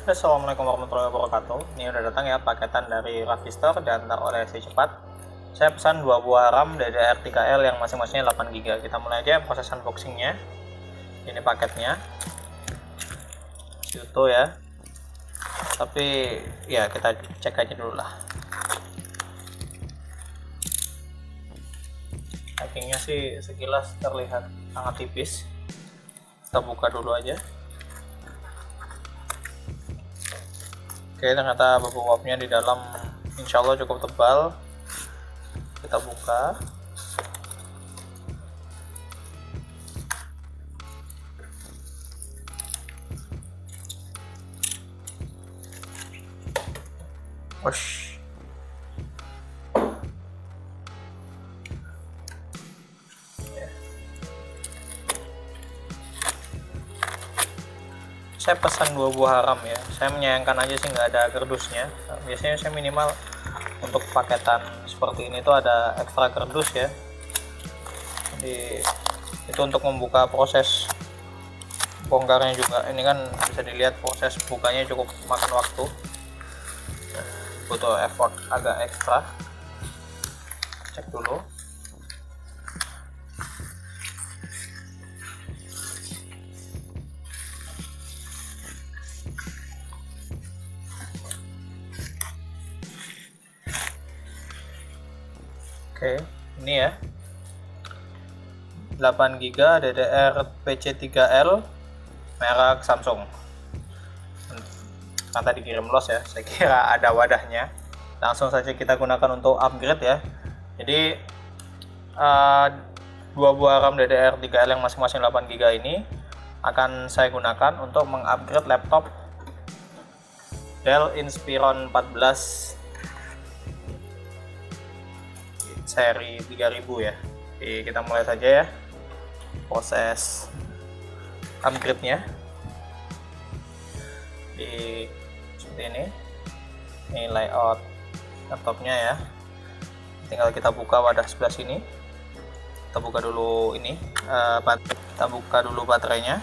Assalamualaikum warahmatullahi wabarakatuh. Ini udah datang ya paketan dari Ravistor diantar oleh Si Cepat. Saya pesan 2 buah RAM DDR3L yang masing-masingnya 8GB. Kita mulai aja proses unboxingnya. Ini paketnya. Utuh ya. Tapi ya kita cek aja dulu lah. Packingnya sih sekilas terlihat sangat tipis. Kita buka dulu aja. Oke, ternyata bubuk uapnya di dalam insya Allah cukup tebal. Kita buka. Wush. Saya pesan 2 buah RAM ya. Saya menyayangkan aja sih nggak ada kardusnya. Biasanya saya minimal untuk paketan seperti ini tuh ada ekstra kardus ya. Jadi itu untuk membuka proses bongkarnya juga. Ini kan bisa dilihat proses bukanya cukup makan waktu, butuh effort agak ekstra. Cek dulu. Oke, ini ya 8GB DDR PC3L merek Samsung. Karena dikirim los ya, saya kira ada wadahnya. Langsung saja kita gunakan untuk upgrade ya. Jadi 2 buah RAM DDR3L yang masing-masing 8GB ini akan saya gunakan untuk mengupgrade laptop Dell Inspiron 14 seri 3000 ya. Jadi kita mulai saja ya proses upgrade-nya. Seperti ini layout laptopnya ya. Tinggal kita buka wadah sebelah sini. Kita buka dulu ini kita buka dulu baterainya.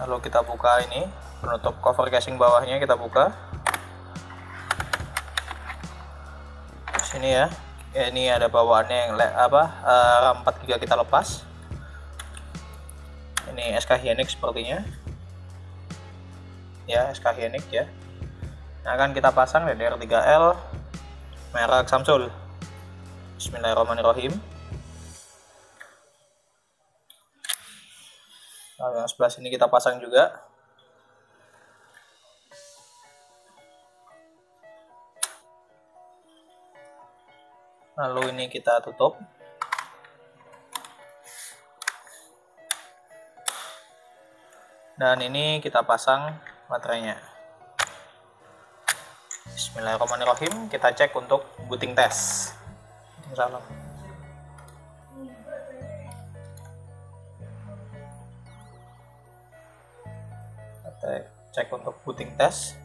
Lalu kita buka ini penutup cover casing bawahnya, kita buka sini ya. Ini ada bawaannya yang RAM 4GB kita lepas. Ini SK Hynix sepertinya ya, SK Hynix ya. Nah, akan kita pasang DDR3L merek Samsung. Bismillahirrahmanirrahim. Nah, yang sebelah sini kita pasang juga. Lalu ini kita tutup. Dan ini kita pasang baterainya. Bismillahirrahmanirrahim. Kita cek untuk booting test. Salam. Kita cek untuk booting test.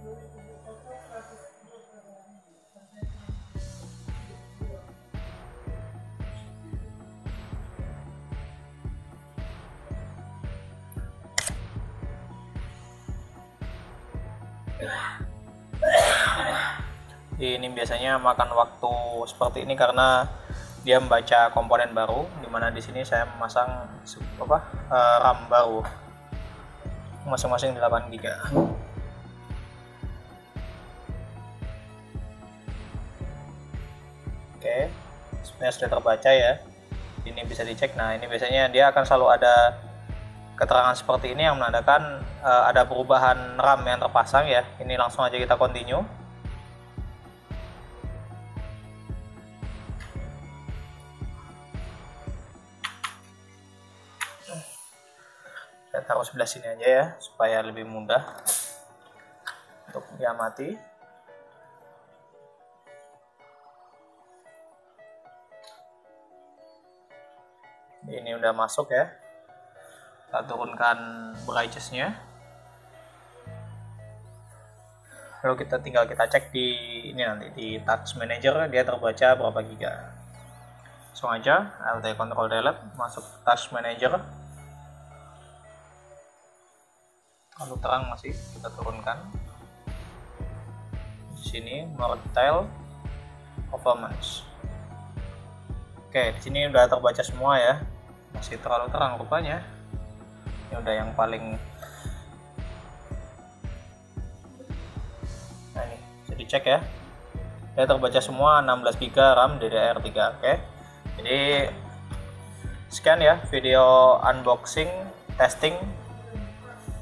Ini biasanya makan waktu seperti ini karena dia membaca komponen baru, dimana di sini saya memasang RAM baru masing-masing 8GB. Oke, sebenarnya sudah terbaca ya. Ini bisa dicek. Nah, ini biasanya dia akan selalu ada keterangan seperti ini yang menandakan ada perubahan RAM yang terpasang ya. Ini langsung aja kita continue. Saya taruh sebelah sini aja ya supaya lebih mudah untuk diamati. Ini udah masuk ya. Kita turunkan brightness-nya. Lalu tinggal kita cek di ini nanti di Touch Manager dia terbaca berapa giga. Langsung aja Alt Ctrl Delete, masuk Touch Manager. Lalu terang masih kita turunkan. Di sini Nortel Performance. Oke, di sini udah terbaca semua ya. Masih terlalu terang rupanya. Ini udah yang paling. Nah ini bisa dicek ya. Udah terbaca semua, 16 GB RAM DDR3. Oke. Jadi sekian ya video unboxing, testing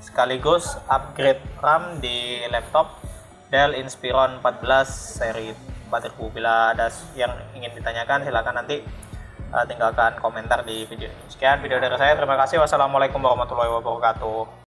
sekaligus upgrade RAM di laptop Dell Inspiron 14 seri 4000. Bila ada yang ingin ditanyakan silahkan nanti tinggalkan komentar di video ini. Sekian video dari saya, terima kasih. Wassalamualaikum warahmatullahi wabarakatuh.